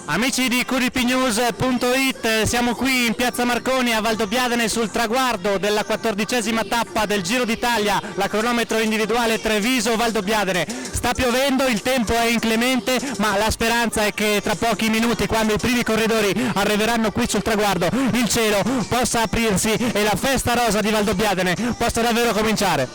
Amici di QDPnews.it, siamo qui in Piazza Marconi a Valdobbiadene sul traguardo della 14ª tappa del Giro d'Italia, la cronometro individuale Treviso-Valdobbiadene. Sta piovendo, il tempo è inclemente, ma la speranza è che tra pochi minuti, quando i primi corridori arriveranno qui sul traguardo, il cielo possa aprirsi e la festa rosa di Valdobbiadene possa davvero cominciare.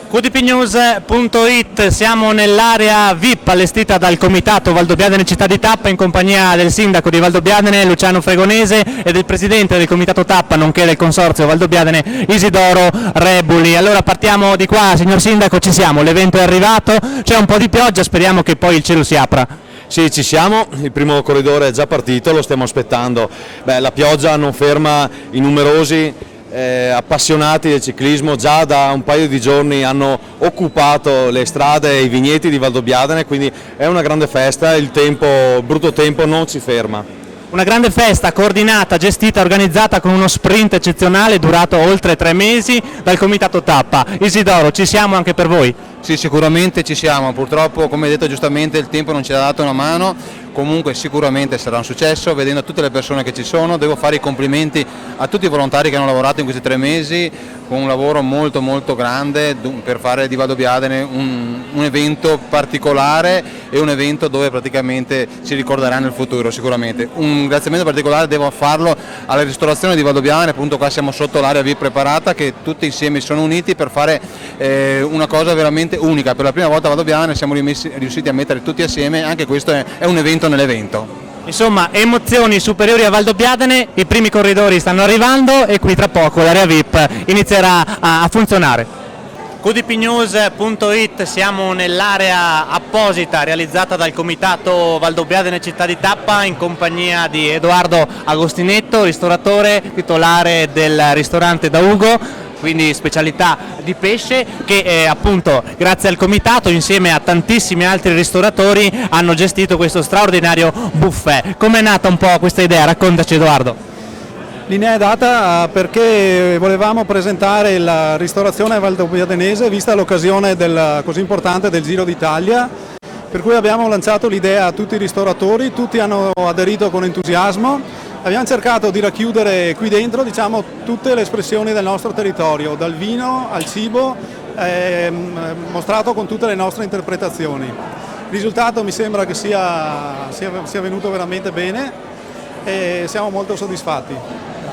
QDPnews.it, siamo nell'area VIP allestita dal comitato Valdobbiadene Città di Tappa in compagnia del sindaco di Valdobbiadene Luciano Fregonese e del presidente del comitato Tappa nonché del consorzio Valdobbiadene Isidoro Rebuli. Allora partiamo di qua, signor sindaco, ci siamo, l'evento è arrivato, c'è un po' di pioggia, speriamo che poi il cielo si apra. Sì, ci siamo, il primo corridore è già partito, lo stiamo aspettando. La pioggia non ferma i numerosi appassionati del ciclismo, già da un paio di giorni hanno occupato le strade e i vigneti di Valdobbiadene, quindi è una grande festa, il brutto tempo non ci ferma. Una grande festa coordinata, gestita, organizzata con uno sprint eccezionale durato oltre 3 mesi dal comitato Tappa. Isidoro, ci siamo anche per voi? Sì, sicuramente ci siamo, purtroppo come hai detto giustamente il tempo non ci ha dato una mano, comunque sicuramente sarà un successo, vedendo tutte le persone che ci sono, devo fare i complimenti a tutti i volontari che hanno lavorato in questi 3 mesi con un lavoro molto molto grande per fare di Valdobbiadene un evento particolare e un evento dove praticamente si ricorderà nel futuro sicuramente. Un ringraziamento particolare devo farlo alla ristorazione di Valdobbiadene, appunto qua siamo sotto l'area VIP preparata che tutti insieme si sono uniti per fare una cosa veramente unica, per la prima volta a Valdobbiadene siamo riusciti a mettere tutti assieme, anche questo è un evento nell'evento. Insomma, emozioni superiori a Valdobbiadene, i primi corridori stanno arrivando e qui tra poco l'area VIP inizierà a funzionare. QDPnews.it, siamo nell'area apposita realizzata dal comitato Valdobbiadene Città di Tappa in compagnia di Edoardo Agostinetto, ristoratore titolare del ristorante Da Ugo, quindi specialità di pesce, che appunto grazie al comitato insieme a tantissimi altri ristoratori hanno gestito questo straordinario buffet. Com'è nata un po' questa idea? Raccontaci, Edoardo. L'idea è data perché volevamo presentare la ristorazione valdobbiadenese vista l'occasione così importante del Giro d'Italia, per cui abbiamo lanciato l'idea a tutti i ristoratori, tutti hanno aderito con entusiasmo. Abbiamo cercato di racchiudere qui dentro, diciamo, tutte le espressioni del nostro territorio, dal vino al cibo, mostrato con tutte le nostre interpretazioni. Il risultato mi sembra che sia venuto veramente bene e siamo molto soddisfatti.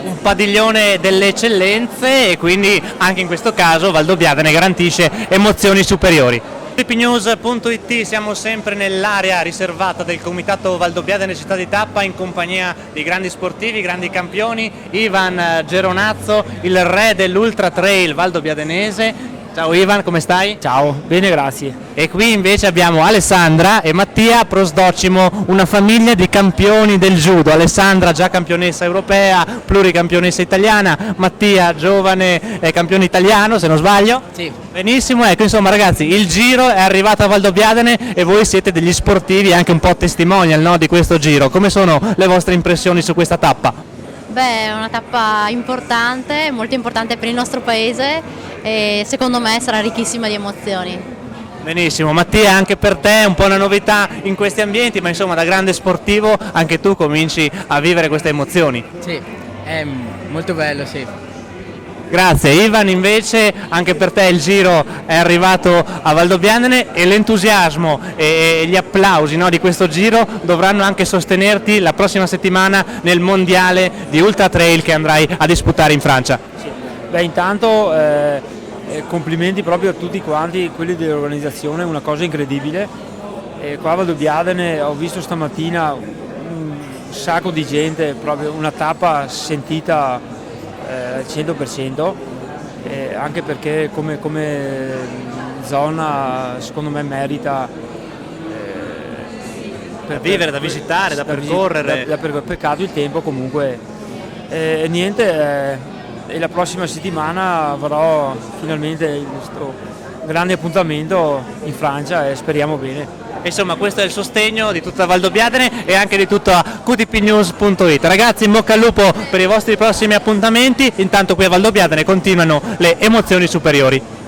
Un padiglione delle eccellenze e quindi anche in questo caso Valdobbiadene garantisce emozioni superiori. QDPnews.it, siamo sempre nell'area riservata del comitato Valdobbiadene Città di Tappa in compagnia di grandi sportivi, grandi campioni, Ivan Geronazzo, il re dell'Ultra Trail valdobbiadenese. Ciao Ivan, come stai? Ciao, bene, grazie. E qui invece abbiamo Alessandra e Mattia Prosdocimo, una famiglia di campioni del judo. Alessandra già campionessa europea, pluricampionessa italiana, Mattia giovane campione italiano, se non sbaglio. Sì. Benissimo, ecco, insomma ragazzi, il Giro è arrivato a Valdobbiadene e voi siete degli sportivi anche un po' testimonial, no, di questo Giro. Come sono le vostre impressioni su questa tappa? Beh, è una tappa importante, molto importante per il nostro paese e secondo me sarà ricchissima di emozioni. Benissimo, Mattia, anche per te è un po' una novità in questi ambienti, ma insomma da grande sportivo anche tu cominci a vivere queste emozioni. Sì, è molto bello, sì. Grazie. Ivan, invece anche per te il Giro è arrivato a Valdobbiadene e l'entusiasmo e gli applausi, no, di questo Giro dovranno anche sostenerti la prossima settimana nel mondiale di Ultra Trail che andrai a disputare in Francia. Sì. Beh, intanto complimenti proprio a tutti quanti quelli dell'organizzazione, una cosa incredibile. Qua a Valdobbiadene ho visto stamattina un sacco di gente, proprio una tappa sentita 100%, anche perché come zona secondo me merita da vivere, da visitare, da percorrere. Peccato il tempo comunque. Niente, e la prossima settimana avrò finalmente il nostro grande appuntamento in Francia e speriamo bene. Insomma, questo è il sostegno di tutta Valdobbiadene e anche di tutta qtpnews.it. Ragazzi, in bocca al lupo per i vostri prossimi appuntamenti, intanto qui a Valdobbiadene continuano le emozioni superiori.